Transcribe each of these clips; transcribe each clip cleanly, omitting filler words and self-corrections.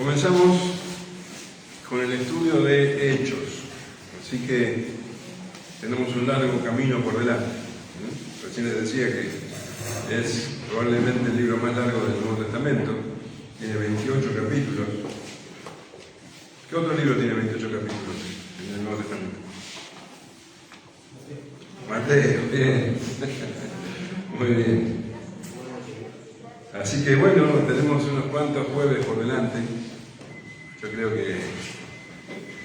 Comenzamos con el estudio de Hechos, así que tenemos un largo camino por delante. Recién les decía que es probablemente el libro más largo del Nuevo Testamento, tiene 28 capítulos. ¿Qué otro libro tiene 28 capítulos en el Nuevo Testamento? Mateo, bien. Muy bien. Así que bueno, tenemos unos cuantos jueves por delante. Yo creo que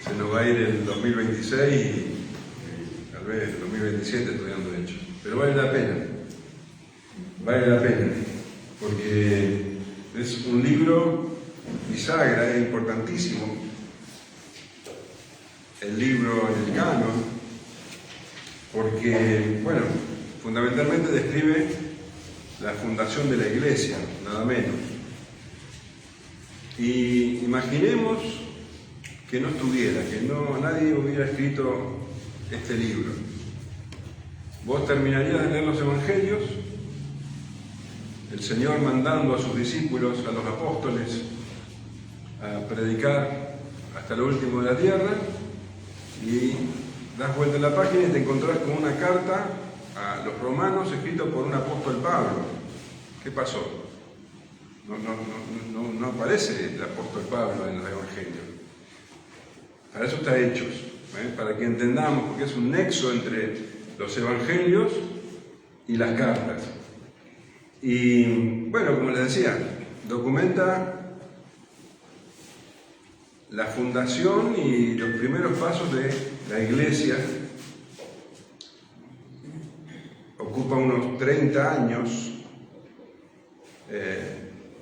se nos va a ir el 2026 y tal vez el 2027 estudiando Hechos. Pero vale la pena, porque es un libro bisagra, es importantísimo. El libro en el canon, porque, bueno, fundamentalmente describe la fundación de la Iglesia, nada menos. Y imaginemos que no estuviera, que nadie hubiera escrito este libro. Vos terminarías de leer los Evangelios, el Señor mandando a sus discípulos, a los apóstoles, a predicar hasta lo último de la tierra, y das vuelta a la página y te encontrás con una carta a los romanos escrita por un apóstol Pablo. ¿Qué pasó? No aparece el apóstol Pablo en los Evangelios. Para eso está Hechos, para que entendamos, porque es un nexo entre los Evangelios y las cartas. Y bueno, como les decía, documenta la fundación y los primeros pasos de la Iglesia. Ocupa unos 30 años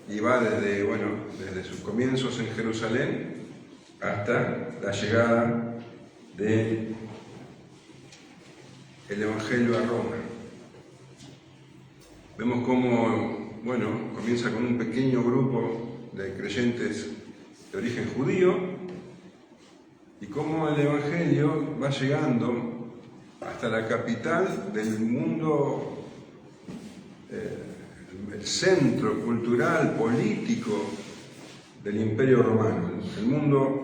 y va desde sus comienzos en Jerusalén hasta la llegada del Evangelio a Roma. Vemos cómo, comienza con un pequeño grupo de creyentes de origen judío y cómo el Evangelio va llegando hasta la capital del mundo, el centro cultural, político del Imperio Romano, el mundo,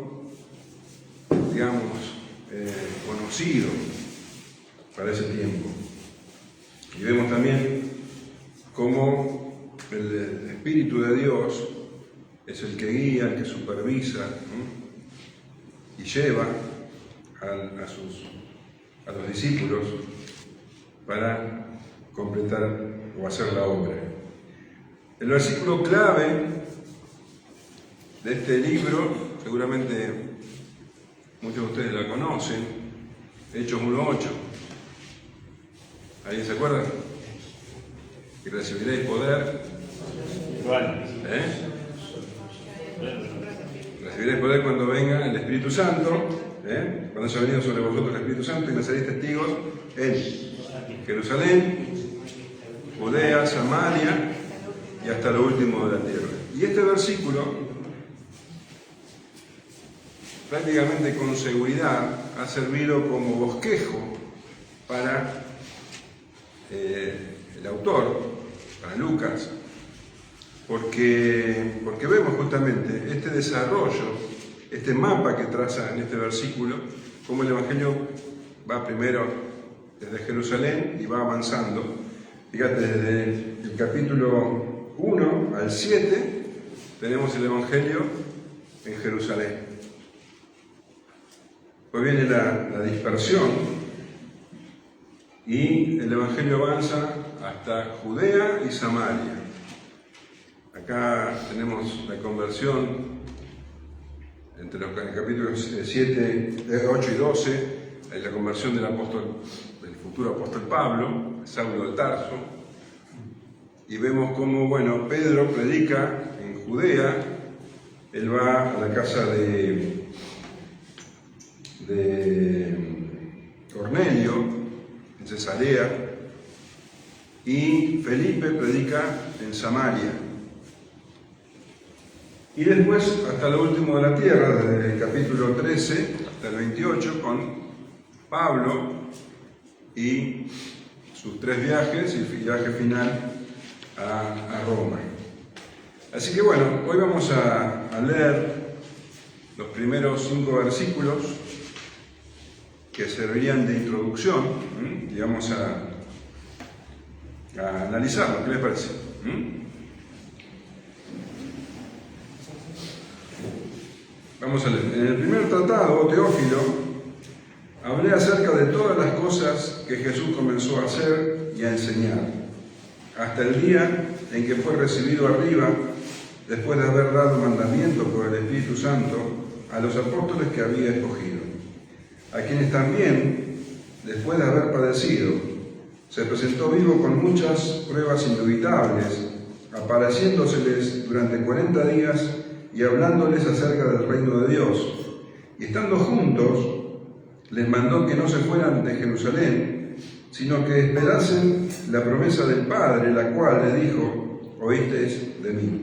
conocido para ese tiempo. Y vemos también cómo el Espíritu de Dios es el que guía, el que supervisa, y lleva a los discípulos para completar o hacer la obra. El versículo clave de este libro, seguramente muchos de ustedes la conocen, Hechos 1:8. ¿Alguien se acuerda? Y recibiréis poder. Recibiréis poder cuando venga el Espíritu Santo, cuando haya venido sobre vosotros el Espíritu Santo, y me seréis testigos en Jerusalén, Judea, Samaria y hasta lo último de la tierra. Y este versículo, prácticamente con seguridad, ha servido como bosquejo para el autor, para Lucas, porque vemos justamente este desarrollo, este mapa que traza en este versículo, cómo el Evangelio va primero desde Jerusalén y va avanzando. Fíjate, desde el capítulo 1 al 7 tenemos el Evangelio en Jerusalén. Pues viene la dispersión y el Evangelio avanza hasta Judea y Samaria. Acá tenemos la conversión entre los capítulos 8 y 12, la conversión del futuro apóstol Pablo, Saulo de Tarso, y vemos cómo, Pedro predica en Judea. Él va a la casa de Cornelio, en Cesarea, y Felipe predica en Samaria. Y después, hasta lo último de la tierra, desde el capítulo 13 hasta el 28, con Pablo y sus 3 viajes y el viaje final a Roma. Así que hoy vamos a leer los primeros 5 versículos que servirían de introducción y vamos a analizarlo. ¿Qué les parece? Vamos a leer. En el primer tratado, Teófilo, hablé acerca de todas las cosas que Jesús comenzó a hacer y a enseñar, hasta el día en que fue recibido arriba, después de haber dado mandamiento por el Espíritu Santo a los apóstoles que había escogido, a quienes también, después de haber padecido, se presentó vivo con muchas pruebas indubitables, apareciéndoseles durante 40 días y hablándoles acerca del reino de Dios. Y estando juntos, les mandó que no se fueran de Jerusalén, sino que esperasen la promesa del Padre, la cual le dijo: oísteis de mí.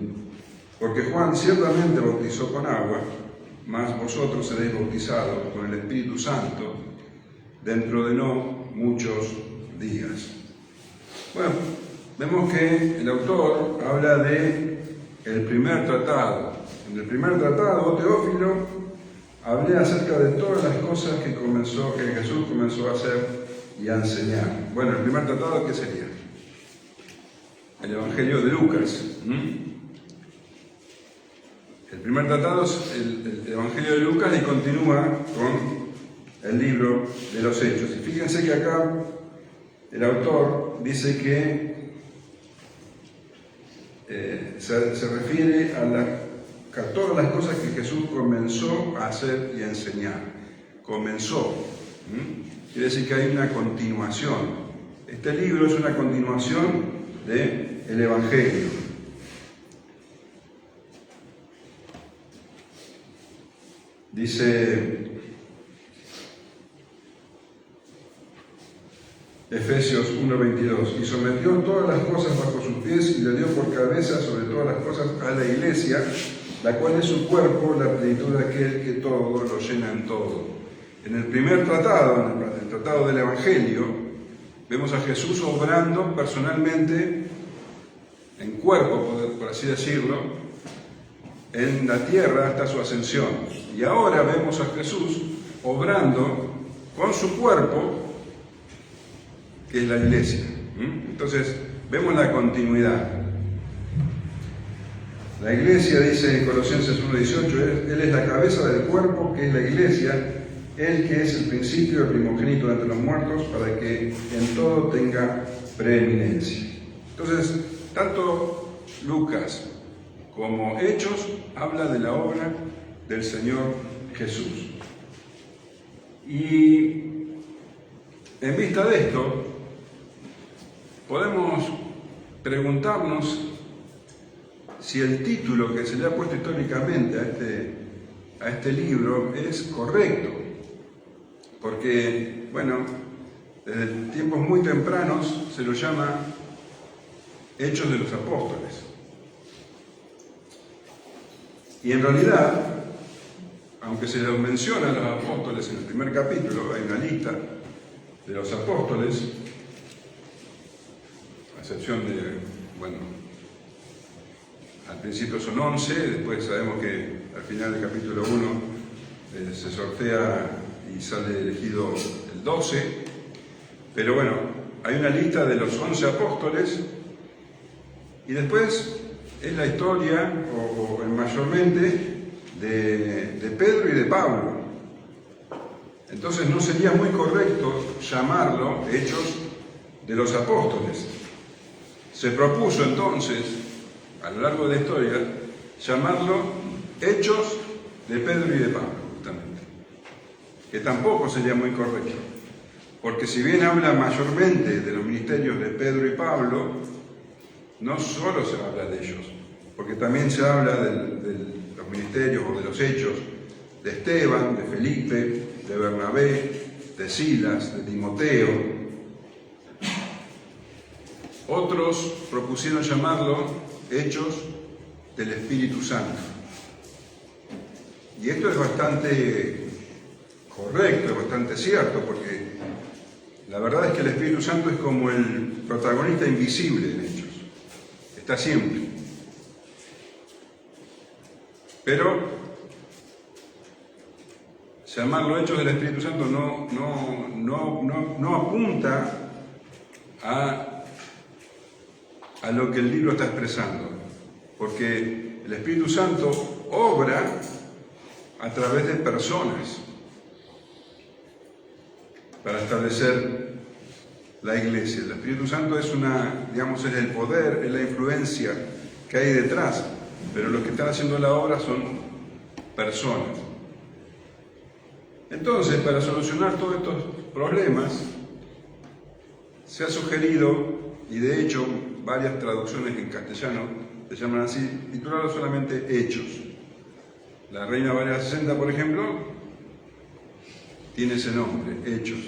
Porque Juan ciertamente bautizó con agua, mas vosotros seréis bautizados con el Espíritu Santo dentro de no muchos días. Bueno, vemos que el autor habla de el primer tratado. En el primer tratado, Teófilo, hablé acerca de todas las cosas que Jesús comenzó a hacer y a enseñar. Bueno, el primer tratado, ¿qué sería? El Evangelio de Lucas. El primer tratado es el Evangelio de Lucas y continúa con el libro de los Hechos. Y fíjense que acá el autor dice que se refiere a todas las cosas que Jesús comenzó a hacer y a enseñar. Comenzó. Quiere decir que hay una continuación. Este libro es una continuación del Evangelio. Dice Efesios 1:22, y sometió todas las cosas bajo sus pies y le dio por cabeza sobre todas las cosas a la Iglesia, la cual es su cuerpo, la plenitud de aquel que todo lo llena en todo. En el primer tratado, en el tratado del Evangelio, vemos a Jesús obrando personalmente, en cuerpo, por así decirlo, en la tierra hasta su ascensión. Y ahora vemos a Jesús obrando con su cuerpo, que es la Iglesia. Entonces, vemos la continuidad. La Iglesia, dice en Colosenses 1:18, Él es la cabeza del cuerpo, que es la Iglesia, Él que es el principio, el primogénito de entre los muertos, para que en todo tenga preeminencia. Entonces, tanto Lucas como Hechos habla de la obra del Señor Jesús. Y en vista de esto, podemos preguntarnos si el título que se le ha puesto históricamente a este libro es correcto. Porque, bueno, desde tiempos muy tempranos se lo llama Hechos de los Apóstoles. Y en realidad, aunque se los menciona a los apóstoles en el primer capítulo, hay una lista de los apóstoles, a excepción de, bueno, al principio son 11, después sabemos que al final del capítulo 1 se sortea y sale elegido el 12, pero bueno, hay una lista de los 11 apóstoles y después es la historia, o mayormente, de Pedro y de Pablo. Entonces no sería muy correcto llamarlo Hechos de los Apóstoles. Se propuso entonces, a lo largo de la historia, llamarlo Hechos de Pedro y de Pablo, justamente. Que tampoco sería muy correcto. Porque si bien habla mayormente de los ministerios de Pedro y Pablo, no solo se habla de ellos, porque también se habla de los ministerios o de los hechos de Esteban, de Felipe, de Bernabé, de Silas, de Timoteo. Otros propusieron llamarlo Hechos del Espíritu Santo. Y esto es bastante correcto, es bastante cierto, porque la verdad es que el Espíritu Santo es como el protagonista invisible en Hechos. Está siempre. Pero llamarlo hechos del Espíritu Santo no apunta a lo que el libro está expresando, porque el Espíritu Santo obra a través de personas para establecer la iglesia. El Espíritu Santo es es el poder, es la influencia que hay detrás, pero los que están haciendo la obra son personas. Entonces, para solucionar todos estos problemas, se ha sugerido, y de hecho varias traducciones en castellano se llaman así, titularlo solamente Hechos. La Reina Valera 60, por ejemplo, tiene ese nombre, Hechos.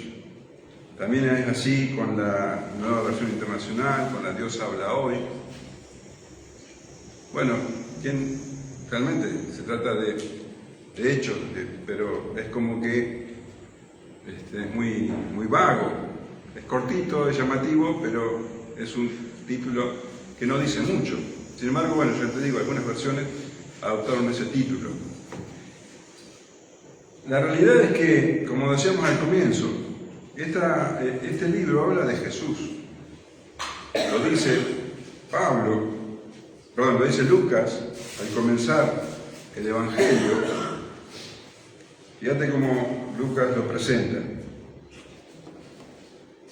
También es así con la Nueva Versión Internacional, con la Dios habla hoy. Bueno, realmente se trata de hechos, pero es como que es muy vago, es cortito, es llamativo, pero es un título que no dice mucho. Sin embargo, bueno, yo te digo, algunas versiones adoptaron ese título. La realidad es que, como decíamos al comienzo, este libro habla de Jesús. Lo dice lo dice Lucas al comenzar el Evangelio. Fíjate cómo Lucas lo presenta.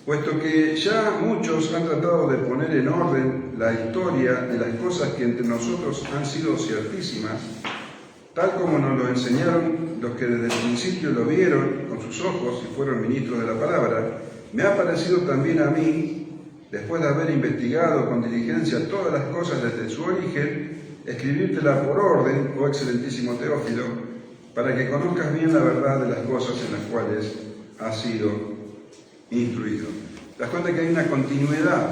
Puesto que ya muchos han tratado de poner en orden la historia de las cosas que entre nosotros han sido ciertísimas, tal como nos lo enseñaron los que desde el principio lo vieron con sus ojos y fueron ministros de la palabra, me ha parecido también a mí, después de haber investigado con diligencia todas las cosas desde su origen, escribírtela por orden, oh excelentísimo Teófilo, para que conozcas bien la verdad de las cosas en las cuales has sido instruido. ¿Te das cuenta que hay una continuidad?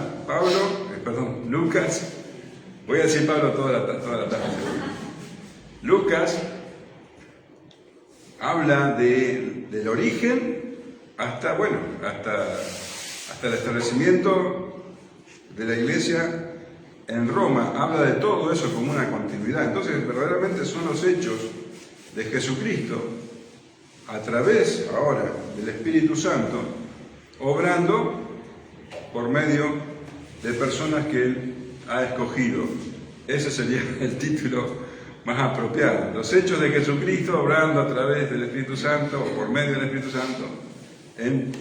Lucas, voy a decir Pablo toda la tarde. Lucas habla del origen hasta el establecimiento de la iglesia en Roma. Habla de todo eso como una continuidad. Entonces, verdaderamente son los hechos de Jesucristo a través ahora del Espíritu Santo, obrando por medio de personas que Él ha escogido. Ese sería el título más apropiado. Los hechos de Jesucristo obrando a través del Espíritu Santo o por medio del Espíritu Santo en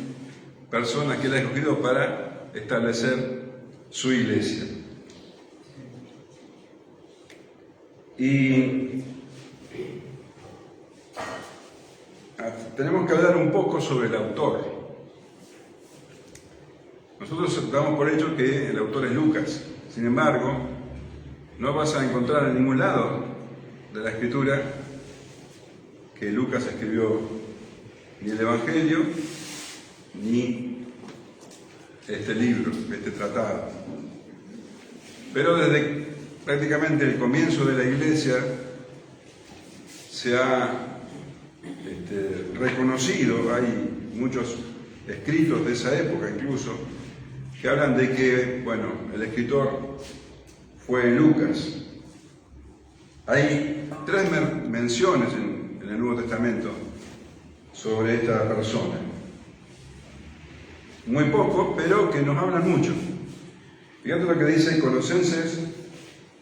personas que Él ha escogido para establecer su iglesia. Y tenemos que hablar un poco sobre el autor. Nosotros damos por hecho que el autor es Lucas. Sin embargo, no vas a encontrar en ningún lado de la Escritura que Lucas escribió ni el Evangelio ni este libro, este tratado. Pero desde prácticamente el comienzo de la Iglesia se ha reconocido, hay muchos escritos de esa época incluso, que hablan de que, el escritor fue Lucas. Hay 3 menciones en el Nuevo Testamento sobre esta persona. Muy poco, pero que nos hablan mucho. Fíjate lo que dice Colosenses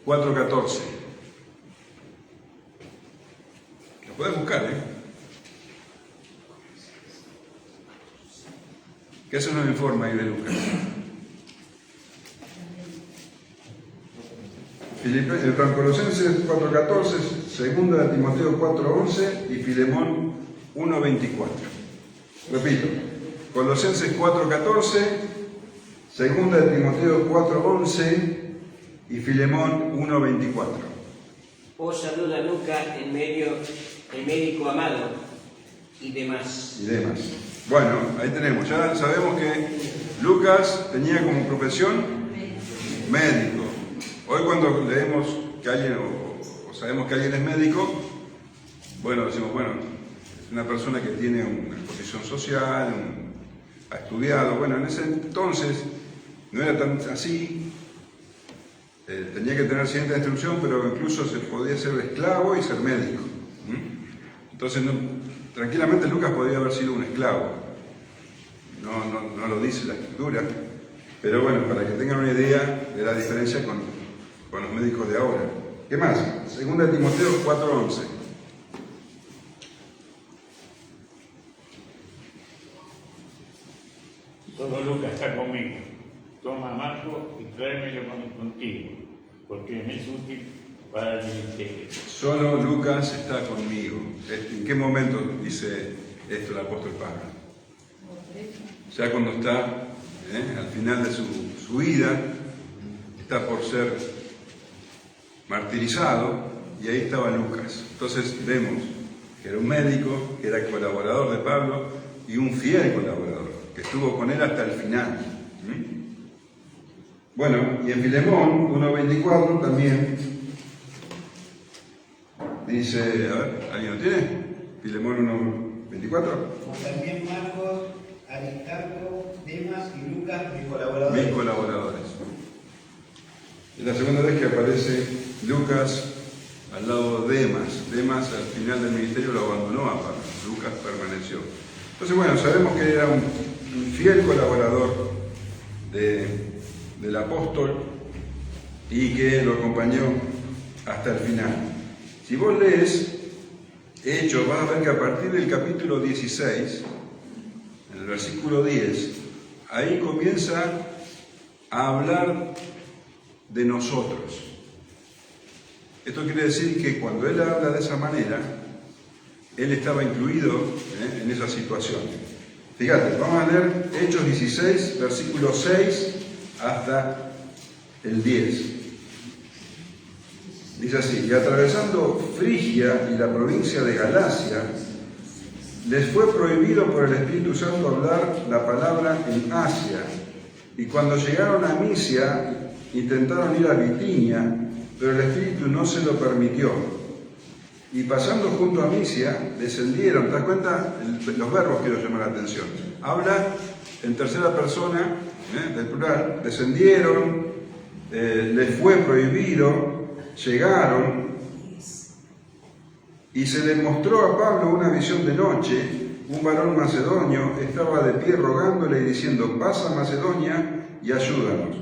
4:14. Lo puedes buscar, que eso nos informa ahí de Lucas. Colosenses 4:14, 2 de Timoteo 4:11 y Filemón 1:24. Repito, Colosenses 4:14, 2 de Timoteo 4:11 y Filemón 1:24. Os saluda Lucas, el médico amado, y demás. Bueno, ahí tenemos, ya sabemos que Lucas tenía como profesión médico. Hoy cuando leemos que alguien, o sabemos que alguien es médico, decimos, es una persona que tiene una posición social, ha estudiado. En ese entonces no era tan así, tenía que tener cierta instrucción, pero incluso se podía ser esclavo y ser médico. Entonces tranquilamente Lucas podría haber sido un esclavo. No lo dice la Escritura, pero bueno, para que tengan una idea de la diferencia con los médicos de ahora. ¿Qué más? 2 Timoteo 4:11. Todo Lucas está conmigo. Toma a Marco y tráemelo contigo, porque me es útil para el ministerio. Solo Lucas está conmigo. ¿En qué momento dice esto el apóstol Pablo? Ya cuando está al final de su vida, está por ser martirizado, y ahí estaba Lucas. Entonces vemos que era un médico, que era colaborador de Pablo, y un fiel colaborador, que estuvo con él hasta el final. Bueno, y en Filemón 1:24 también dice, a ver, ¿alguien lo tiene? Filemón 1:24. También Marcos, Aristarco, Demas y Lucas, mis colaboradores. Mis colaboradores. Es la segunda vez que aparece Lucas al lado de Demas. Demas al final del ministerio lo abandonó a Pablo. Lucas permaneció. Entonces, bueno, sabemos que era un fiel colaborador del apóstol y que lo acompañó hasta el final. Si vos lees Hechos, vas a ver que a partir del capítulo 16, en el versículo 10, ahí comienza a hablar de nosotros. Esto quiere decir que cuando él habla de esa manera, él estaba incluido en esa situación. Fíjate, vamos a leer Hechos 16, versículo 6 hasta el 10. Dice así: y atravesando Frigia y la provincia de Galacia, les fue prohibido por el Espíritu Santo hablar la palabra en Asia. Y cuando llegaron a Misia, intentaron ir a Bitinia, pero el Espíritu no se lo permitió. Y pasando junto a Misia, descendieron. ¿Te das cuenta? Los verbos quiero llamar la atención. Habla en tercera persona, del plural. Descendieron, les fue prohibido, llegaron, y se le mostró a Pablo una visión de noche. Un varón macedonio estaba de pie rogándole y diciendo: pasa a Macedonia y ayúdanos.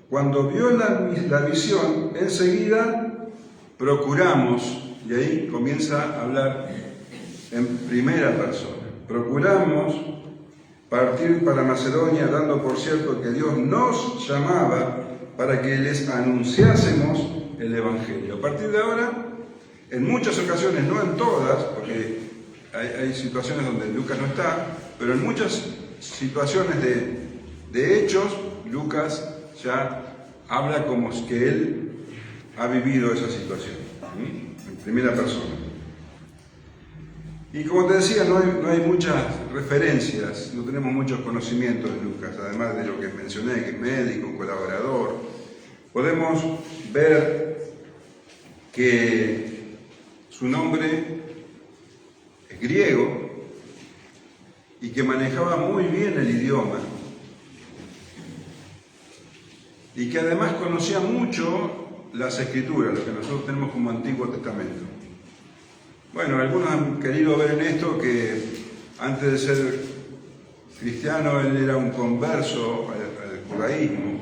Cuando vio la visión, enseguida procuramos, y ahí comienza a hablar en primera persona, procuramos partir para Macedonia, dando por cierto que Dios nos llamaba para que les anunciásemos el Evangelio. A partir de ahora, en muchas ocasiones, no en todas, porque hay situaciones donde Lucas no está, pero en muchas situaciones de hechos, Lucas ya habla como que él ha vivido esa situación, en primera persona. Y como te decía, no hay muchas referencias, no tenemos muchos conocimientos de Lucas, además de lo que mencioné, que es médico, colaborador. Podemos ver que su nombre es griego y que manejaba muy bien el idioma, y que además conocía mucho las Escrituras, lo que nosotros tenemos como Antiguo Testamento. Bueno, algunos han querido ver en esto que antes de ser cristiano él era un converso al judaísmo,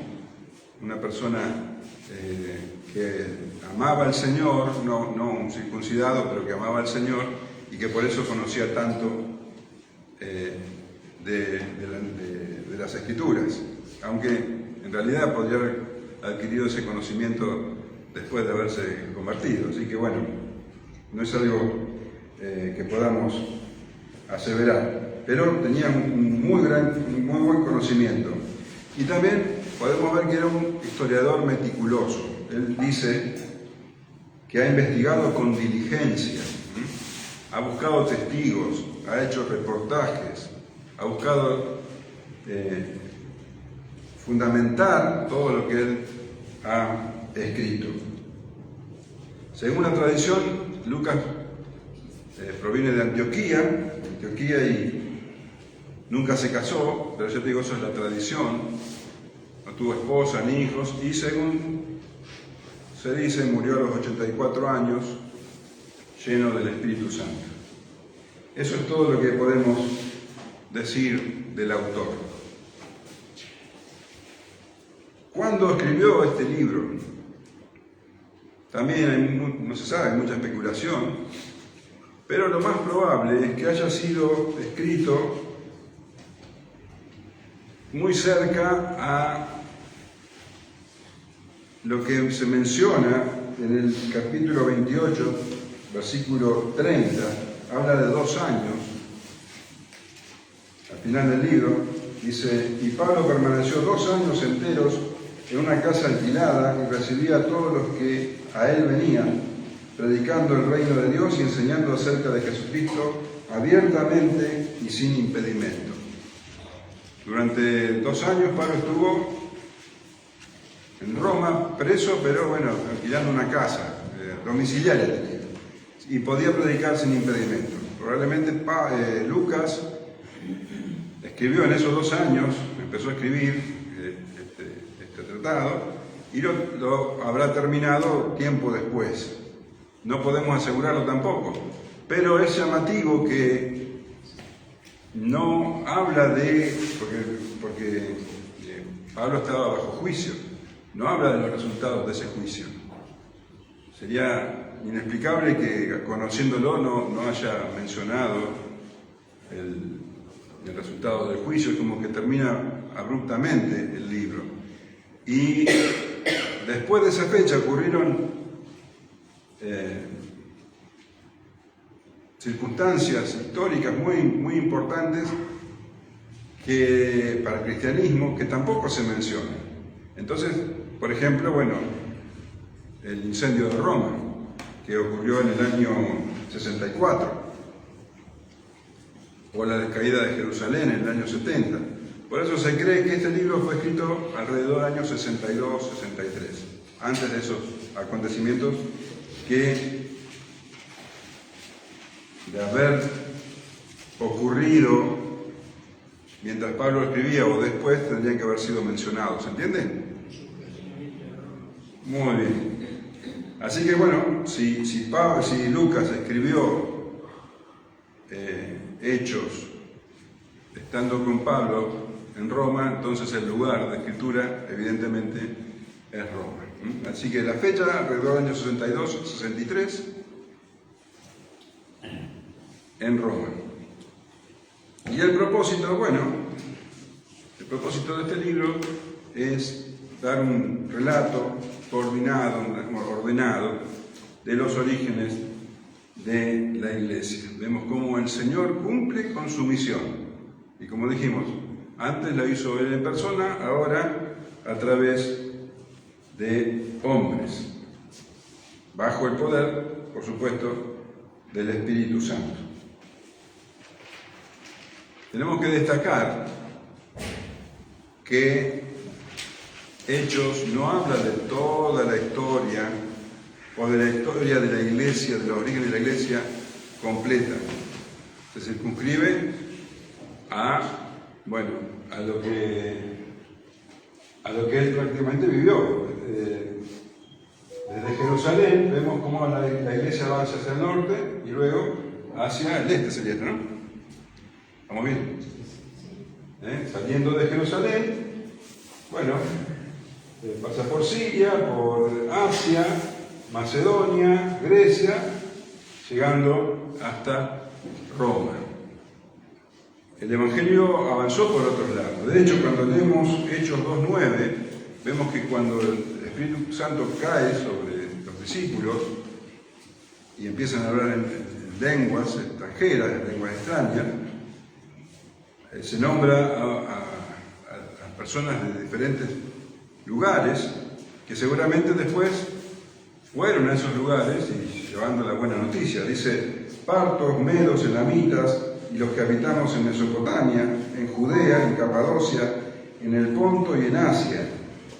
una persona que amaba al Señor, no un circuncidado, pero que amaba al Señor, y que por eso conocía tanto de las Escrituras, aunque en realidad podría haber adquirido ese conocimiento después de haberse convertido. Así que bueno, no es algo que podamos aseverar, pero tenía un muy buen conocimiento. Y también podemos ver que era un historiador meticuloso. Él dice que ha investigado con diligencia, ha buscado testigos, ha hecho reportajes, ha buscado fundamentar todo lo que él ha escrito. Según la tradición, Lucas proviene de Antioquía y nunca se casó, pero yo te digo, eso es la tradición. No tuvo esposa ni hijos, y según se dice, murió a los 84 años, lleno del Espíritu Santo. Eso es todo lo que podemos decir del autor. ¿Cuándo escribió este libro? También no se sabe, hay mucha especulación, pero lo más probable es que haya sido escrito muy cerca a lo que se menciona en el capítulo 28, versículo 30, habla de 2 años. Al final del libro dice: y Pablo permaneció 2 años enteros en una casa alquilada y recibía a todos los que a él venían, predicando el reino de Dios y enseñando acerca de Jesucristo abiertamente y sin impedimento. Durante 2 años Pablo estuvo en Roma, preso, pero bueno, alquilando una casa, domiciliaria tenía, y podía predicar sin impedimento. Probablemente Lucas escribió en esos 2 años, empezó a escribir este tratado, y lo habrá terminado tiempo después. No podemos asegurarlo tampoco, pero es llamativo que no habla de, porque Pablo estaba bajo juicio, no habla de los resultados de ese juicio. Sería inexplicable que, conociéndolo, no haya mencionado el resultado del juicio. Es como que termina abruptamente el libro. Y después de esa fecha ocurrieron circunstancias históricas muy importantes para el cristianismo que tampoco se mencionan. Entonces, por ejemplo, el incendio de Roma, que ocurrió en el año 64, o la descaída de Jerusalén en el año 70. Por eso se cree que este libro fue escrito alrededor del año 62, 63, antes de esos acontecimientos que, de haber ocurrido mientras Pablo escribía o después, tendrían que haber sido mencionados. ¿Se entiende? Muy bien. Así que si Lucas escribió Hechos estando con Pablo en Roma, entonces el lugar de escritura evidentemente es Roma. Así que la fecha, alrededor del año 62, 63, en Roma. Y el propósito, el propósito de este libro es dar un relato ordenado de los orígenes de la Iglesia. Vemos cómo el Señor cumple con su misión. Y como dijimos, antes la hizo Él en persona, ahora a través de hombres, bajo el poder, por supuesto, del Espíritu Santo. Tenemos que destacar que Hechos no habla de toda la historia o de la historia de la Iglesia, de los orígenes de la Iglesia completa. Se circunscribe a lo que él prácticamente vivió. Desde Jerusalén vemos cómo la Iglesia avanza hacia el norte y luego hacia el este, sería esto, ¿no? ¿Estamos bien? Saliendo de Jerusalén, pasa por Siria, por Asia, Macedonia, Grecia, llegando hasta Roma. El Evangelio avanzó por otros lados. De hecho, cuando leemos Hechos 2:9, vemos que cuando el Espíritu Santo cae sobre los discípulos y empiezan a hablar en lenguas extranjeras, en lenguas extrañas, se nombra a personas de diferentes lugares que seguramente después fueron a esos lugares y llevando la buena noticia. Dice: partos, medos, elamitas y los que habitamos en Mesopotamia, en Judea, en Capadocia, en el Ponto y en Asia,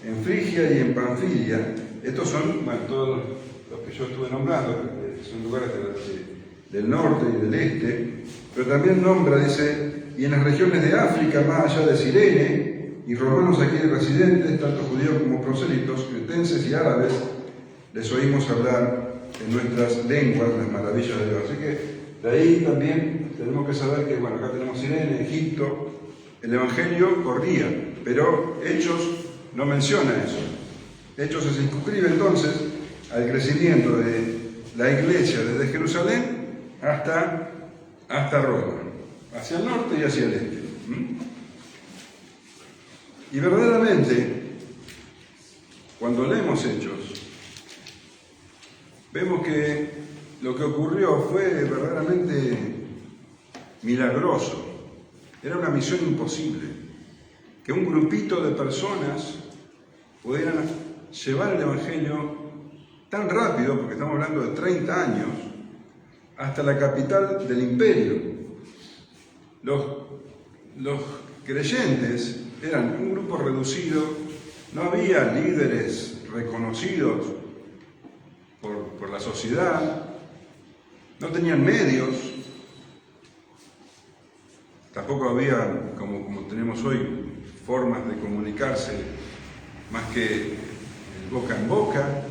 en Frigia y en Panfilia. Estos son, todos los que yo estuve nombrando, son lugares del norte y del este, pero también nombra, dice, y en las regiones de África, más allá de Cirene, y romanos aquí residentes, tanto judíos como prosélitos, cretenses y árabes, les oímos hablar en nuestras lenguas las maravillas de Dios. Así que de ahí también tenemos que saber que, bueno, acá tenemos Irene, Egipto, el Evangelio corría, pero Hechos no menciona eso. Hechos se circunscribe entonces al crecimiento de la iglesia desde Jerusalén hasta Roma, hacia el norte y hacia el este. Y verdaderamente, cuando leemos Hechos, vemos que lo que ocurrió fue verdaderamente milagroso. Era una misión imposible, que un grupito de personas pudieran llevar el Evangelio tan rápido, porque estamos hablando de 30 años, hasta la capital del imperio. Los creyentes eran un grupo reducido, no había líderes reconocidos por la sociedad, no tenían medios, tampoco había, como tenemos hoy, formas de comunicarse más que el boca en boca,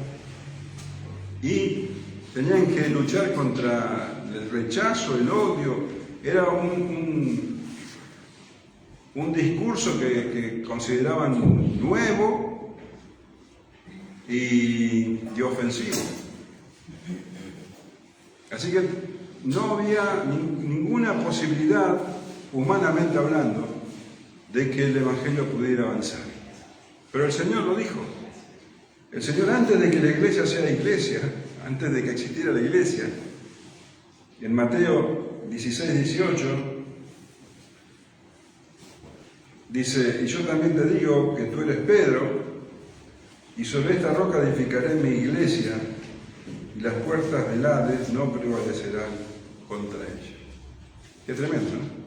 y tenían que luchar contra el rechazo, el odio. Era un discurso que consideraban nuevo y ofensivo. Así que no había ninguna posibilidad, humanamente hablando, de que el Evangelio pudiera avanzar. Pero el Señor lo dijo. El Señor, antes de que la iglesia sea iglesia, antes de que existiera la iglesia, en Mateo 16, 18, dice: y yo también te digo que tú eres Pedro, y sobre esta roca edificaré mi iglesia, y las puertas del Hades no prevalecerán contra ella. Qué tremendo, ¿no?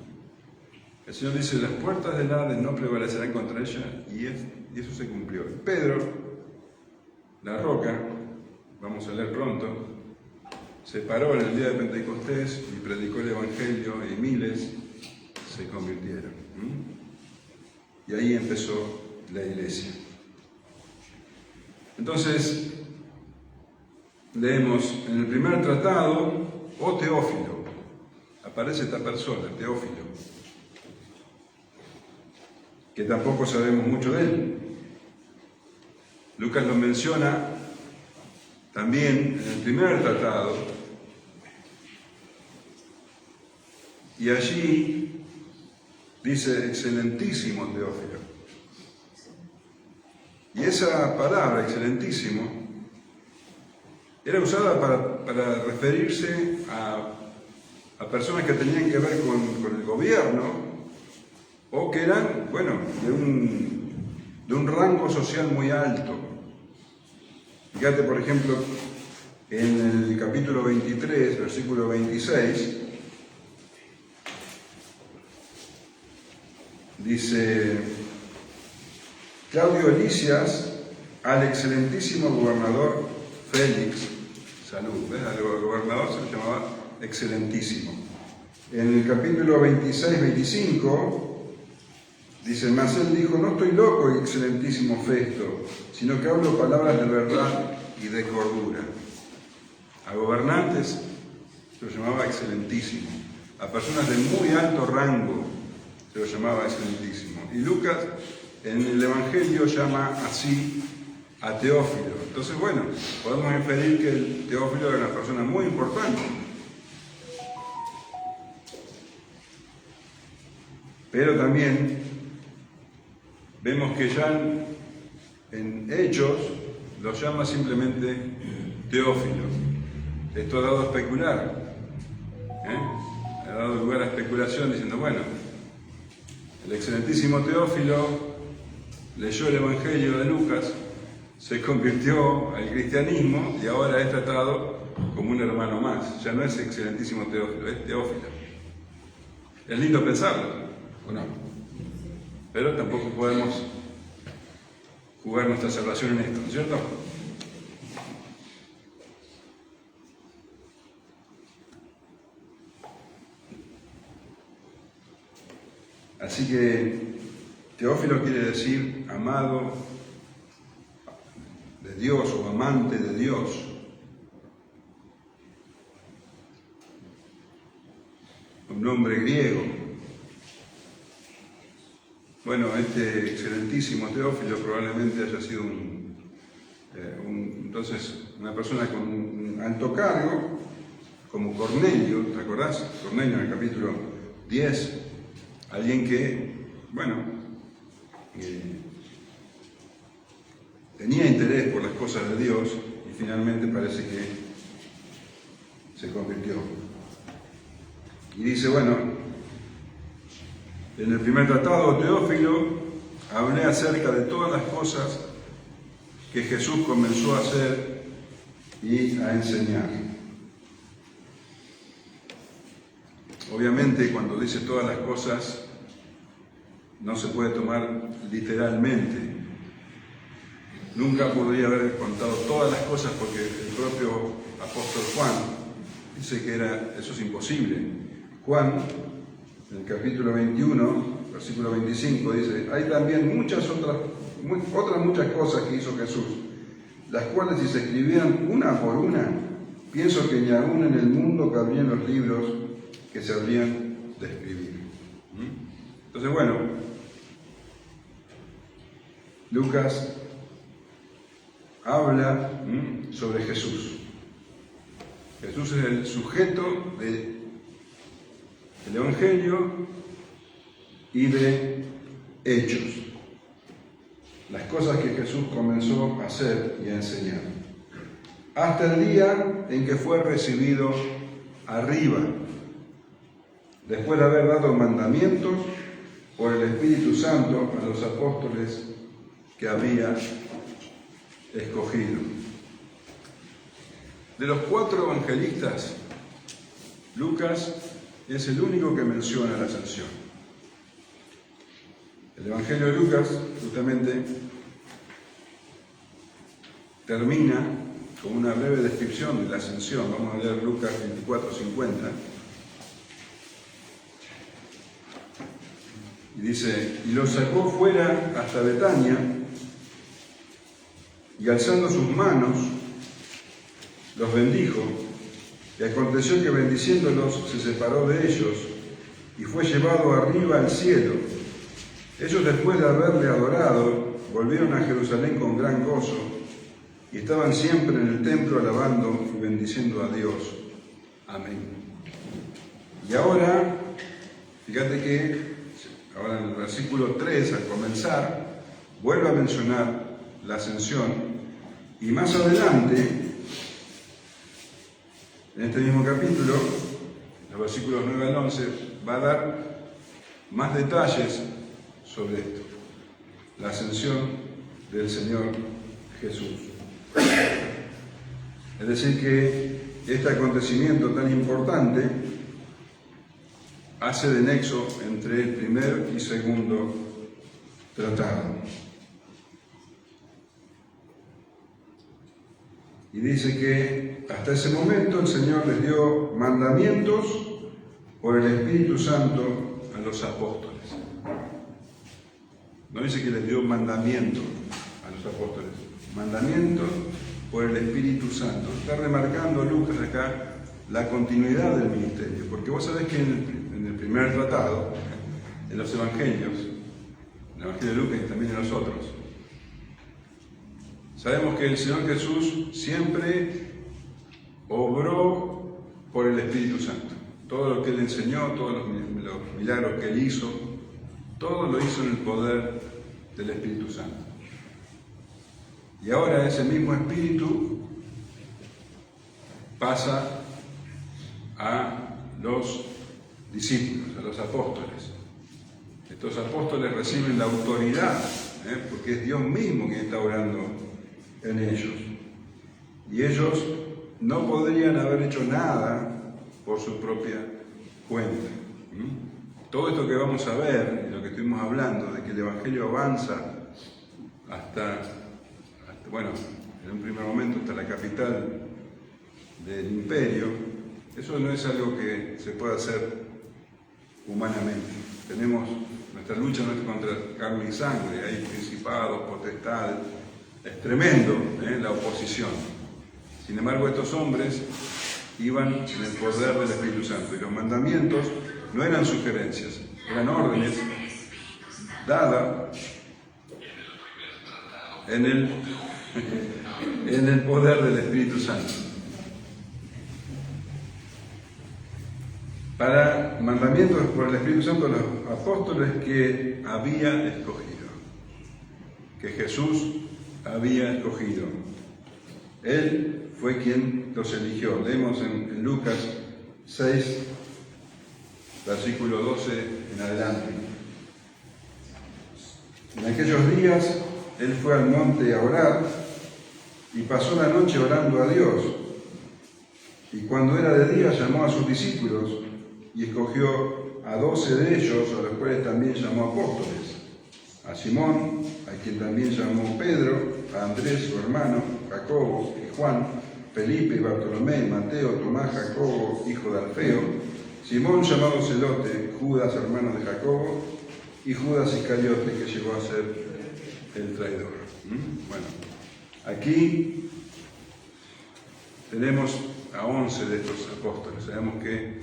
El Señor dice: las puertas del Hades no prevalecerán contra ella, y eso se cumplió. Pedro, la roca, vamos a leer pronto, se paró en el día de Pentecostés y predicó el Evangelio, y miles se convirtieron. Y ahí empezó la iglesia. Entonces, leemos en el primer tratado: oh Teófilo, aparece esta persona, Teófilo, que tampoco sabemos mucho de él. Lucas lo menciona también en el primer tratado, y allí dice: excelentísimo Teófilo. Y esa palabra, excelentísimo, era usada para referirse a personas que tenían que ver con el gobierno, o que eran, bueno, de un rango social muy alto. Fíjate, por ejemplo, en el capítulo 23, versículo 26, dice: Claudio Lisias al excelentísimo gobernador Félix, salud. ¿Ves? Al gobernador se le llamaba excelentísimo. En el capítulo 26, 25, dice: mas él dijo: no estoy loco, excelentísimo Festo, sino que hablo palabras de verdad y de cordura. A gobernantes se los llamaba excelentísimo, a personas de muy alto rango se los llamaba excelentísimo. Y Lucas en el Evangelio llama así a Teófilo. Entonces, bueno, podemos inferir que el Teófilo era una persona muy importante. Pero también vemos que ya en Hechos lo llama simplemente Teófilo. Esto ha dado a especular, ha dado lugar a especulación, diciendo: bueno, el excelentísimo Teófilo leyó el Evangelio de Lucas, se convirtió al cristianismo y ahora es tratado como un hermano más. Ya no es excelentísimo Teófilo, es Teófilo. Es lindo pensarlo, ¿o no? Pero tampoco podemos jugar nuestra salvación en esto, ¿no es cierto? Así que Teófilo quiere decir amado de Dios o amante de Dios. un nombre griego. Bueno, este excelentísimo Teófilo probablemente haya sido entonces una persona con un alto cargo, como Cornelio, ¿te acordás? Cornelio en el capítulo 10, alguien que, bueno, tenía interés por las cosas de Dios y finalmente parece que se convirtió. Y dice, bueno, en el primer tratado, Teófilo, hablé acerca de todas las cosas que Jesús comenzó a hacer y a enseñar. Obviamente, cuando dice todas las cosas, no se puede tomar literalmente. Nunca podría haber contado todas las cosas porque el propio apóstol Juan dice que eso es imposible. Juan, en el capítulo 21, versículo 25, dice, hay también muchas cosas que hizo Jesús, las cuales si se escribían una por una, pienso que ni aún en el mundo cabrían los libros que se habrían de escribir. Entonces, bueno, Lucas habla sobre Jesús. Jesús es el sujeto del Evangelio y de Hechos. Las cosas que Jesús comenzó a hacer y a enseñar. Hasta el día en que fue recibido arriba, después de haber dado mandamientos por el Espíritu Santo a los apóstoles que había escogido. De los 4 evangelistas, Lucas es el único que menciona la ascensión. El Evangelio de Lucas justamente termina con una breve descripción de la ascensión. Vamos a leer Lucas 24:50. Y dice, y los sacó fuera hasta Betania, y alzando sus manos, los bendijo, y aconteció que bendiciéndolos se separó de ellos, y fue llevado arriba al cielo. Ellos, después de haberle adorado, volvieron a Jerusalén con gran gozo, y estaban siempre en el templo alabando y bendiciendo a Dios. Amén. Y ahora, fíjate que ahora en el versículo 3, al comenzar, vuelve a mencionar la ascensión, y más adelante, en este mismo capítulo, los versículos 9 al 11, va a dar más detalles sobre esto, la ascensión del Señor Jesús. Es decir, que este acontecimiento tan importante hace de nexo entre el primer y segundo tratado. Y dice que hasta ese momento el Señor les dio mandamientos por el Espíritu Santo a los apóstoles. No dice que les dio mandamientos a los apóstoles, mandamientos por el Espíritu Santo. Está remarcando Lucas acá la continuidad del ministerio, porque vos sabés que en el primer tratado, en los evangelios, en el Evangelio de Lucas y también en los otros, sabemos que el Señor Jesús siempre obró por el Espíritu Santo. Todo lo que Él enseñó, todos los milagros que Él hizo, todo lo hizo en el poder del Espíritu Santo. Y ahora ese mismo Espíritu pasa a los discípulos, a los apóstoles. Estos apóstoles reciben la autoridad, porque es Dios mismo quien está obrando en ellos. Y ellos no podrían haber hecho nada por su propia cuenta. Todo esto que vamos a ver, y lo que estuvimos hablando, de que el Evangelio avanza hasta, bueno, en un primer momento hasta la capital del imperio, eso no es algo que se pueda hacer humanamente. Nuestra lucha no es contra carne y sangre, hay principados, potestades, es tremendo la oposición. Sin embargo, estos hombres iban en el poder del Espíritu Santo. Y los mandamientos no eran sugerencias, eran órdenes dadas en el poder del Espíritu Santo. Para mandamientos por el Espíritu Santo de los apóstoles que había escogido, que Jesús había escogido. Él fue quien los eligió. Leemos en Lucas 6, versículo 12 en adelante. En aquellos días él fue al monte a orar y pasó la noche orando a Dios. Y cuando era de día llamó a sus discípulos y escogió a 12 de ellos, a los cuales también llamó apóstoles: a Simón, a quien también llamó Pedro, a Andrés su hermano, Jacobo y Juan, Felipe y Bartolomé, Mateo, Tomás, Jacobo, hijo de Alfeo, Simón llamado Celote, Judas, hermano de Jacobo, y Judas Iscariote, que llegó a ser el traidor. Bueno, aquí tenemos a 11 de estos apóstoles. Sabemos que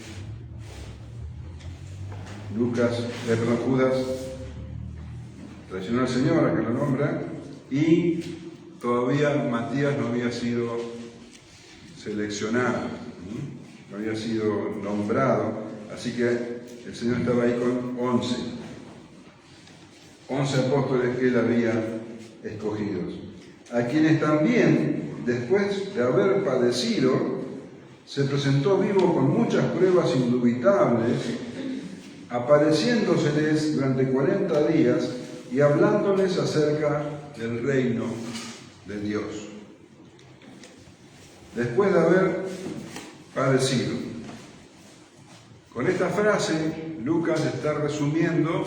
Judas traicionó al Señor, a que lo nombra, y todavía Matías no había sido seleccionado, no había sido nombrado, así que el Señor estaba ahí con 11 apóstoles que él había escogidos, a quienes también, después de haber padecido, se presentó vivo con muchas pruebas indubitables, apareciéndoseles durante 40 días y hablándoles acerca del reino de Dios. Después de haber padecido. Con esta frase, Lucas está resumiendo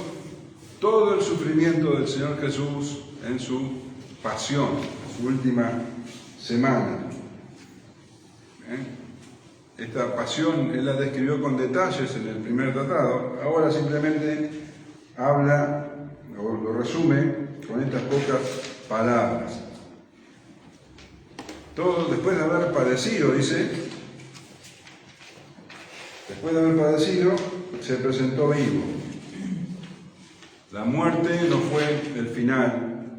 todo el sufrimiento del Señor Jesús en su pasión, en su última semana. Esta pasión él la describió con detalles en el primer tratado, ahora simplemente habla o lo resume con estas pocas palabras. Todo después de haber padecido, dice, después de haber padecido, se presentó vivo. La muerte no fue el final.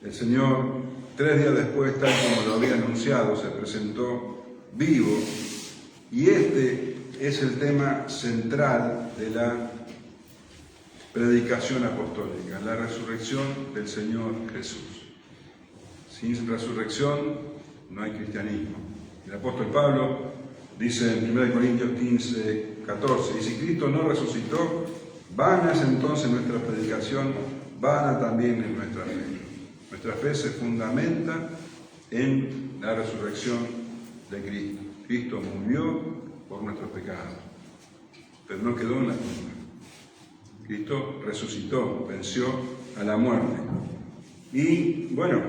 El Señor, 3 días después, tal como lo había anunciado, se presentó vivo. Y este es el tema central de la predicación apostólica, la resurrección del Señor Jesús. Sin resurrección no hay cristianismo. El apóstol Pablo dice en 1 Corintios 15, 14, y si Cristo no resucitó, vana es entonces nuestra predicación, vana también es nuestra fe. Nuestra fe se fundamenta en la resurrección de Cristo. Cristo murió por nuestros pecados, pero no quedó en la tumba. Cristo resucitó, venció a la muerte. Y bueno,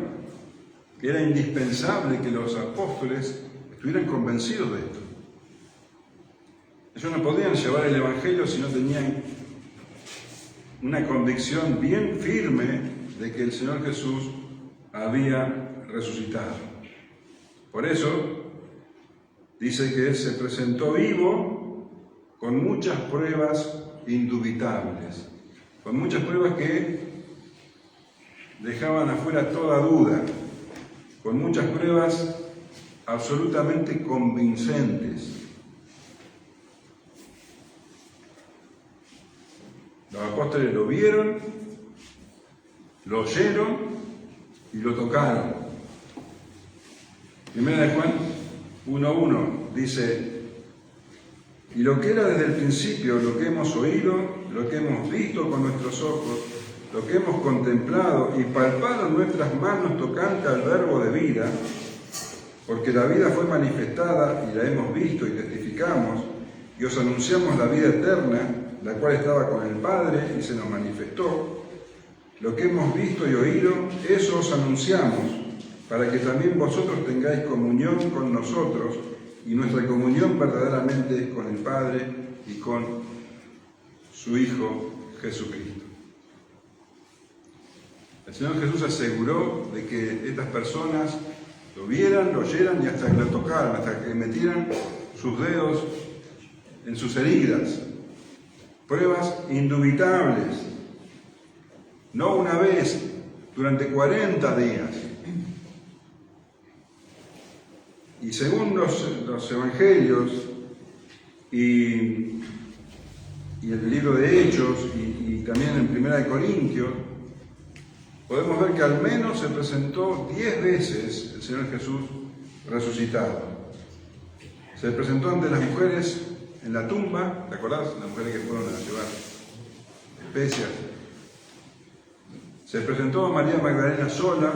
era indispensable que los apóstoles estuvieran convencidos de esto. Ellos no podían llevar el Evangelio si no tenían una convicción bien firme de que el Señor Jesús había resucitado. Por eso dice que Él se presentó vivo con muchas pruebas indubitables, con muchas pruebas que dejaban afuera toda duda, con muchas pruebas absolutamente convincentes. Los apóstoles lo vieron, lo oyeron y lo tocaron. Primera de Juan 1:1 dice: y lo que era desde el principio, lo que hemos oído, lo que hemos visto con nuestros ojos, lo que hemos contemplado y palpado en nuestras manos tocante al verbo de vida, porque la vida fue manifestada y la hemos visto y testificamos, y os anunciamos la vida eterna, la cual estaba con el Padre y se nos manifestó. Lo que hemos visto y oído, eso os anunciamos, para que también vosotros tengáis comunión con nosotros, y nuestra comunión verdaderamente es con el Padre y con su Hijo Jesucristo. El Señor Jesús aseguró de que estas personas Lo vieran, lo oyeran y hasta que lo tocaran, hasta que metieran sus dedos en sus heridas. Pruebas indubitables. No una vez, durante 40 días. Y según los evangelios y el libro de Hechos y también en Primera de Corintios, podemos ver que al menos se presentó 10 veces el Señor Jesús resucitado. Se presentó ante las mujeres en la tumba, ¿te acordás? Las mujeres que fueron a llevar especias. Se presentó a María Magdalena sola.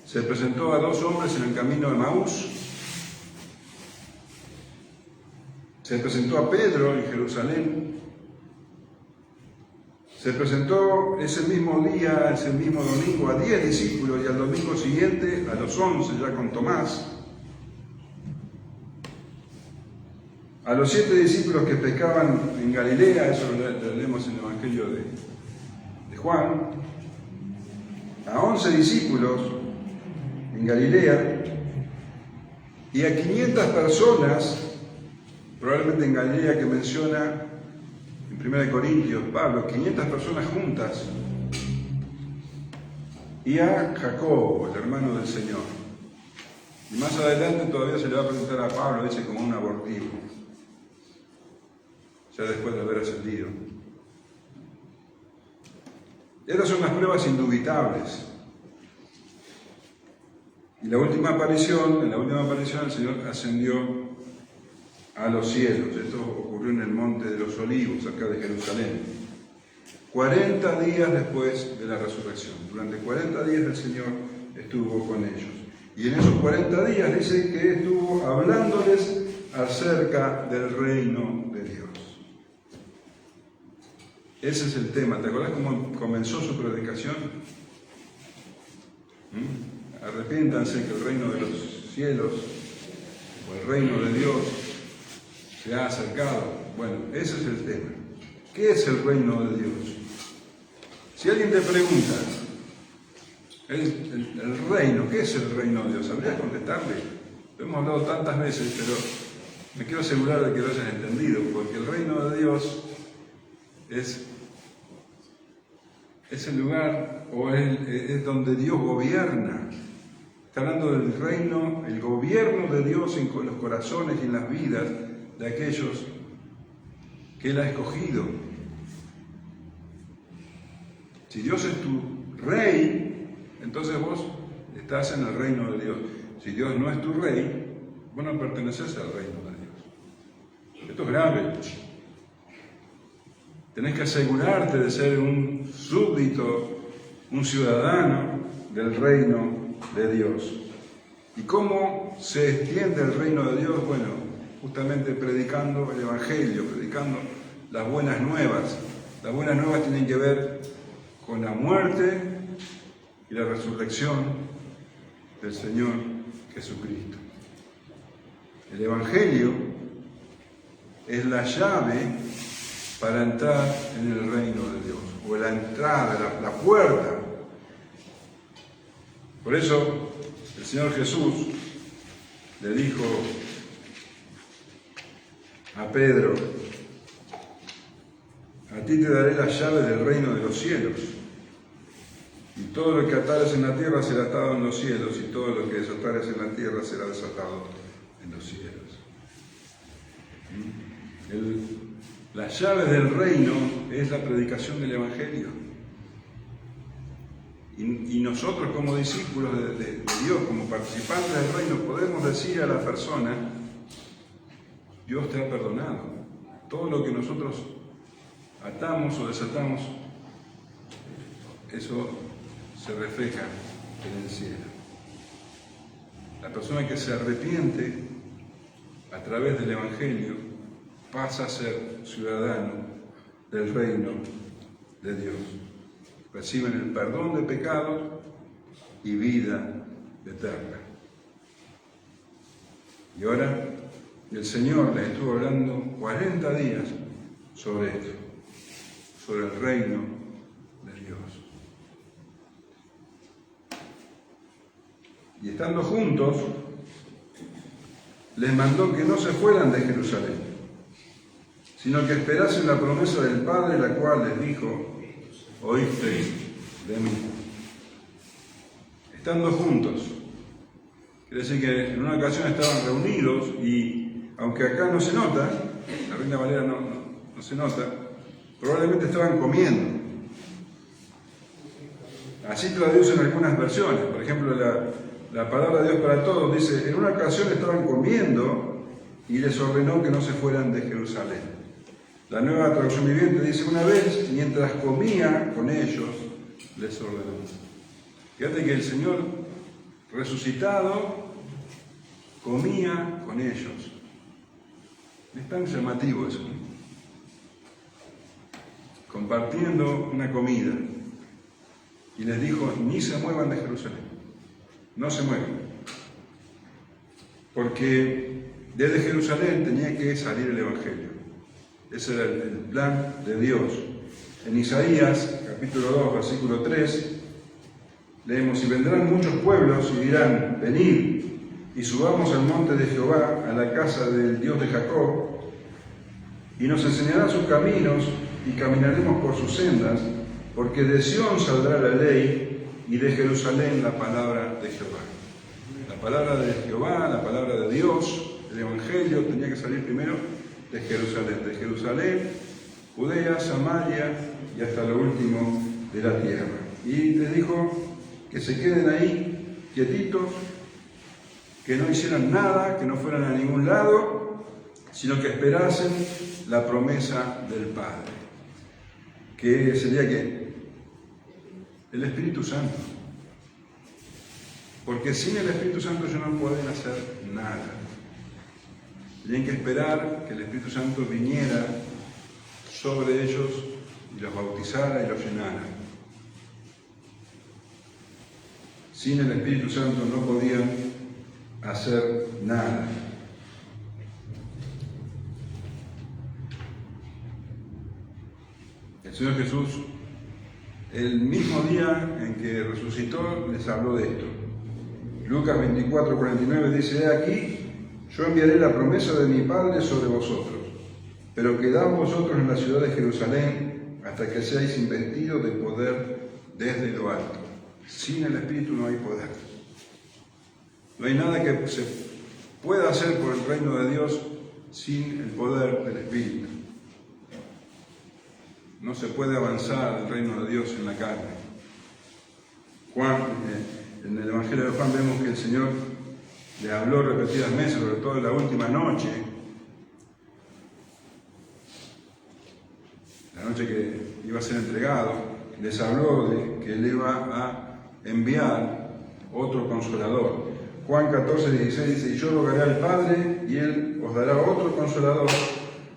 Se presentó a 2 hombres en el camino de Maús. Se presentó a Pedro en Jerusalén. Se presentó ese mismo día, ese mismo domingo, a 10 discípulos y al domingo siguiente a los 11, ya con Tomás. A los 7 discípulos que pescaban en Galilea, eso lo leemos en el Evangelio de Juan. A 11 discípulos en Galilea y a 500 personas, probablemente en Galilea, que menciona en 1 Corintios Pablo, 500 personas juntas, y a Jacobo, el hermano del Señor. Y más adelante todavía se le va a presentar a Pablo, dice, como un abortivo, ya después de haber ascendido. Estas son las pruebas indubitables. Y en la última aparición el Señor ascendió a los cielos. Esto ocurrió en el Monte de los Olivos, cerca de Jerusalén. 40 días después de la resurrección. Durante 40 días el Señor estuvo con ellos. Y en esos 40 días dice que estuvo hablándoles acerca del reino de Dios. Ese es el tema. ¿Te acuerdas cómo comenzó su predicación? Arrepiéntanse que el reino de los cielos o el reino de Dios se ha acercado. Bueno, ese es el tema. ¿Qué es el reino de Dios? Si alguien te pregunta, el reino, ¿qué es el reino de Dios? ¿Sabrías contestarle? Lo hemos hablado tantas veces, pero me quiero asegurar de que lo hayan entendido, porque el reino de Dios es el lugar, o es donde Dios gobierna. Está hablando del reino, el gobierno de Dios en los corazones y en las vidas de aquellos que Él ha escogido. Si Dios es tu rey, entonces vos estás en el reino de Dios. Si Dios no es tu rey, vos no perteneces al reino de Dios. Esto es grave. Tenés que asegurarte de ser un súbdito, un ciudadano del reino de Dios. ¿Y cómo se extiende el reino de Dios? Bueno, justamente predicando el Evangelio, predicando las buenas nuevas. Las buenas nuevas tienen que ver con la muerte y la resurrección del Señor Jesucristo. El Evangelio es la llave para entrar en el reino de Dios, o la entrada, la puerta. Por eso el Señor Jesús le dijo a Pedro: a ti te daré la llave del reino de los cielos, y todo lo que atares en la tierra será atado en los cielos, y todo lo que desatares en la tierra será desatado en los cielos. La llave del reino es la predicación del Evangelio. Y nosotros como discípulos de Dios, como participantes del reino, podemos decir a la persona: Dios te ha perdonado. Todo lo que nosotros atamos o desatamos, eso se refleja en el cielo. La persona que se arrepiente a través del Evangelio pasa a ser ciudadano del reino de Dios. Reciben el perdón de pecados y vida eterna. Y ahora el Señor les estuvo hablando 40 días sobre esto, sobre el reino de Dios. y estando juntos, les mandó que no se fueran de Jerusalén, sino que esperasen la promesa del Padre, la cual les dijo: oísteis de mí. Estando juntos. Quiere decir que en una ocasión estaban reunidos y, aunque acá no se nota, la Reina Valera no se nota, probablemente estaban comiendo. Así traducen algunas versiones. Por ejemplo, la palabra de Dios para todos dice: en una ocasión estaban comiendo y les ordenó que no se fueran de Jerusalén. La Nueva Traducción Viviente dice: una vez, mientras comía con ellos, les ordenó. Fíjate que el Señor resucitado comía con ellos. Es tan llamativo eso, ¿no? Compartiendo una comida. Y les dijo: ni se muevan de Jerusalén. No se muevan. Porque desde Jerusalén tenía que salir el Evangelio. Ese era el plan de Dios. En Isaías, capítulo 2, versículo 3, leemos: y vendrán muchos pueblos y dirán: venid, y subamos al monte de Jehová, a la casa del Dios de Jacob, y nos enseñará sus caminos, y caminaremos por sus sendas, porque de Sión saldrá la ley, y de Jerusalén la palabra de Jehová. La palabra de Jehová, la palabra de Dios, el Evangelio, tenía que salir primero de Jerusalén. De Jerusalén, Judea, Samaria y hasta lo último de la tierra. Y les dijo que se queden ahí quietitos, que no hicieran nada, que no fueran a ningún lado, sino que esperasen la promesa del Padre. Que sería ¿qué? El Espíritu Santo. Porque sin el Espíritu Santo ellos no pueden hacer nada. Tenían que esperar que el Espíritu Santo viniera sobre ellos y los bautizara y los llenara. Sin el Espíritu Santo no podían hacer nada. El Señor Jesús, el mismo día en que resucitó, les habló de esto. Lucas 24:49 dice: he aquí, yo enviaré la promesa de mi Padre sobre vosotros, pero quedad vosotros en la ciudad de Jerusalén hasta que seáis investidos de poder desde lo alto. Sin el Espíritu no hay poder. No hay nada que se pueda hacer por el reino de Dios sin el poder del Espíritu. No se puede avanzar el reino de Dios en la carne. En el Evangelio de Juan vemos que el Señor le habló repetidas veces, sobre todo en la última noche, la noche que iba a ser entregado, les habló de que Él iba a enviar otro Consolador. Juan 14:16 dice: y yo rogaré al Padre, y Él os dará otro Consolador,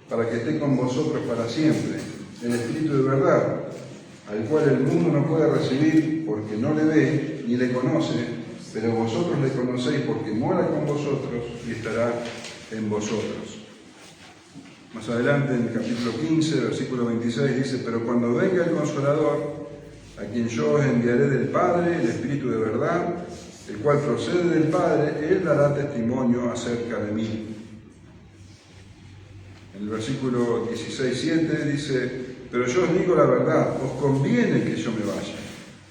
para que esté con vosotros para siempre, el Espíritu de verdad, al cual el mundo no puede recibir porque no le ve ni le conoce, pero vosotros le conocéis porque mora con vosotros y estará en vosotros. Más adelante, en el capítulo 15, versículo 26, dice: pero cuando venga el Consolador, a quien yo os enviaré del Padre, el Espíritu de verdad, el cual procede del Padre, Él dará testimonio acerca de mí. En el versículo 16:7 dice: pero yo os digo la verdad, os conviene que yo me vaya,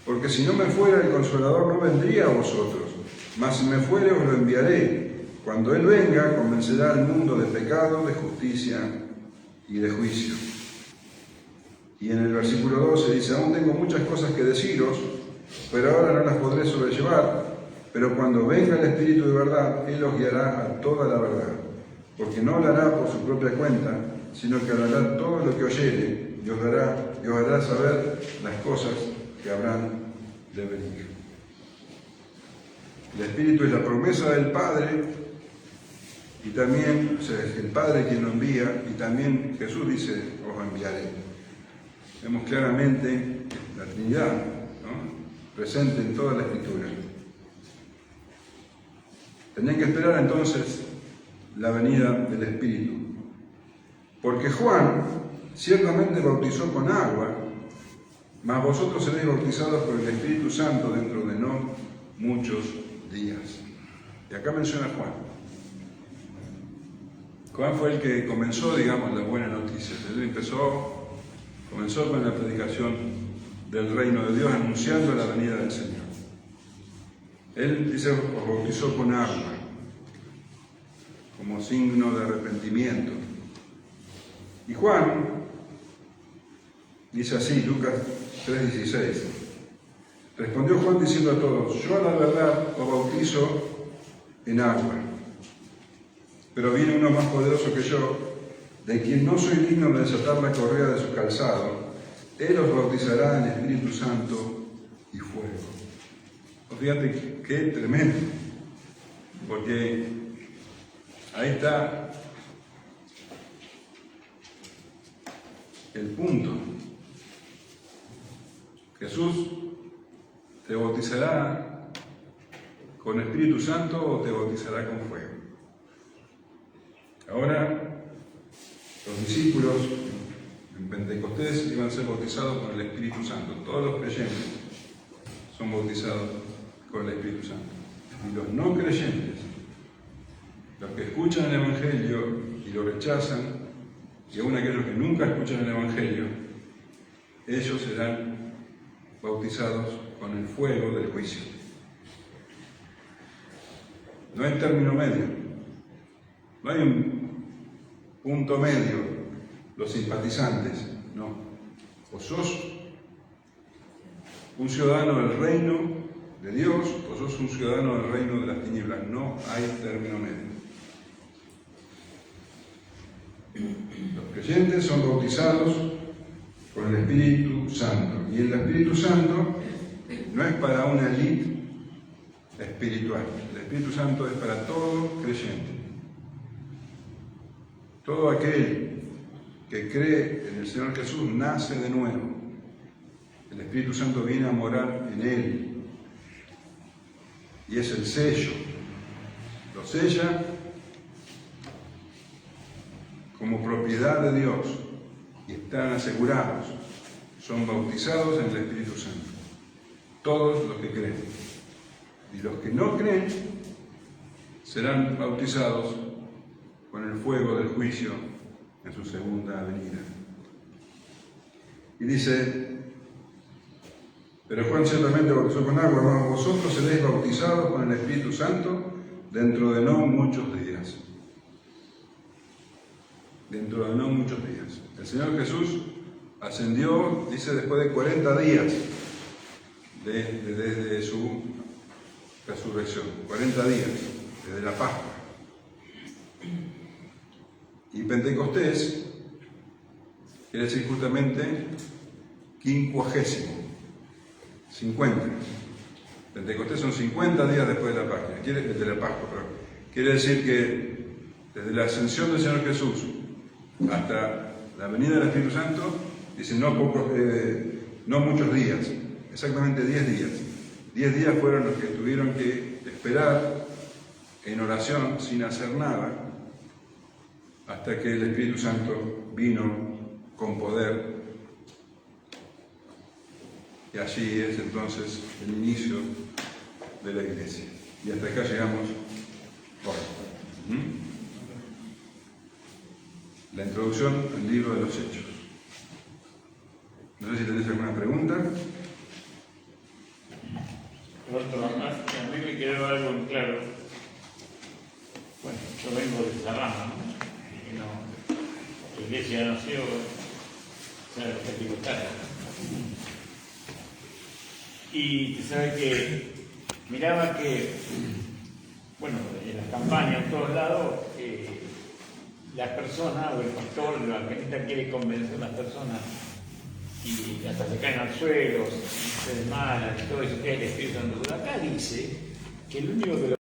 porque si no me fuera el Consolador no vendría a vosotros, mas si me fuere os lo enviaré. Cuando Él venga, convencerá al mundo de pecado, de justicia y de juicio. Y en el versículo 12 dice: aún tengo muchas cosas que deciros, pero ahora no las podré sobrellevar. Pero cuando venga el Espíritu de verdad, Él os guiará a toda la verdad, porque no hablará por su propia cuenta, sino que hablará todo lo que oyere, y os hará saber las cosas que habrán de venir. El Espíritu es la promesa del Padre, y también, o sea, es el Padre quien lo envía, y también Jesús dice: os enviaré. Vemos claramente la Trinidad, ¿no?, presente en toda la Escritura. Tenían que esperar entonces la venida del Espíritu, porque Juan ciertamente bautizó con agua, mas vosotros seréis bautizados por el Espíritu Santo dentro de no muchos días. Y acá menciona a Juan. Juan fue el que comenzó, digamos, la buena noticia. Él comenzó con la predicación del reino de Dios, anunciando la venida del Señor. Él dice, os bautizó con agua, como signo de arrepentimiento. Y Juan dice así, Lucas 3:16. Respondió Juan diciendo a todos, yo a la verdad os bautizo en agua, pero viene uno más poderoso que yo, de quien no soy digno de desatar la correa de su calzado. Él os bautizará en Espíritu Santo y fuego. Fíjate qué tremendo, porque ahí está el punto. Jesús te bautizará con Espíritu Santo o te bautizará con fuego. Ahora, los discípulos en Pentecostés iban a ser bautizados con el Espíritu Santo. Todos los creyentes son bautizados con el Espíritu Santo. Y los no creyentes, los que escuchan el Evangelio y lo rechazan, y aún aquellos que nunca escuchan el Evangelio, ellos serán bautizados con el fuego del juicio. No hay término medio, no hay un punto medio, los simpatizantes, no. O sos un ciudadano del reino de Dios o sos un ciudadano del reino de las tinieblas, no hay término medio. Los creyentes son bautizados con el Espíritu Santo, y el Espíritu Santo no es para una élite espiritual. El Espíritu Santo es para todo creyente. Todo aquel que cree en el Señor Jesús nace de nuevo. El Espíritu Santo viene a morar en él. Y es el sello. Lo sella como propiedad de Dios. Y están asegurados. Son bautizados en el Espíritu Santo. Todos los que creen. Y los que no creen serán bautizados con el fuego del juicio en su segunda venida. Y dice, pero Juan ciertamente bautizó con agua, mas vosotros seréis bautizados con el Espíritu Santo dentro de no muchos días. Dentro de no muchos días. El Señor Jesús ascendió, dice, después de 40 días desde su resurrección. 40 días, desde la Pascua. Y Pentecostés quiere decir justamente 50. 50. Pentecostés son 50 días después de la Pascua. Quiere decir que desde la ascensión del Señor Jesús hasta la venida del Espíritu Santo, dice no muchos días, exactamente 10 días. 10 días fueron los que tuvieron que esperar en oración sin hacer nada hasta que el Espíritu Santo vino con poder. Y allí es entonces el inicio de la iglesia. Y hasta acá llegamos hoy. La introducción al libro de los Hechos. No sé si tenéis alguna pregunta. A mí me quedó algo en claro. Bueno, yo vengo de esa rama, ¿no? La iglesia nació, o sea, pentecostal. Y te sabe que miraba que, bueno, en las campañas, en todos lados, las personas o el pastor, la gente quiere convencer a las personas y hasta se caen al suelo, se desmayan y todo eso, que es el Espíritu Santo. Pero acá dice que el único que lo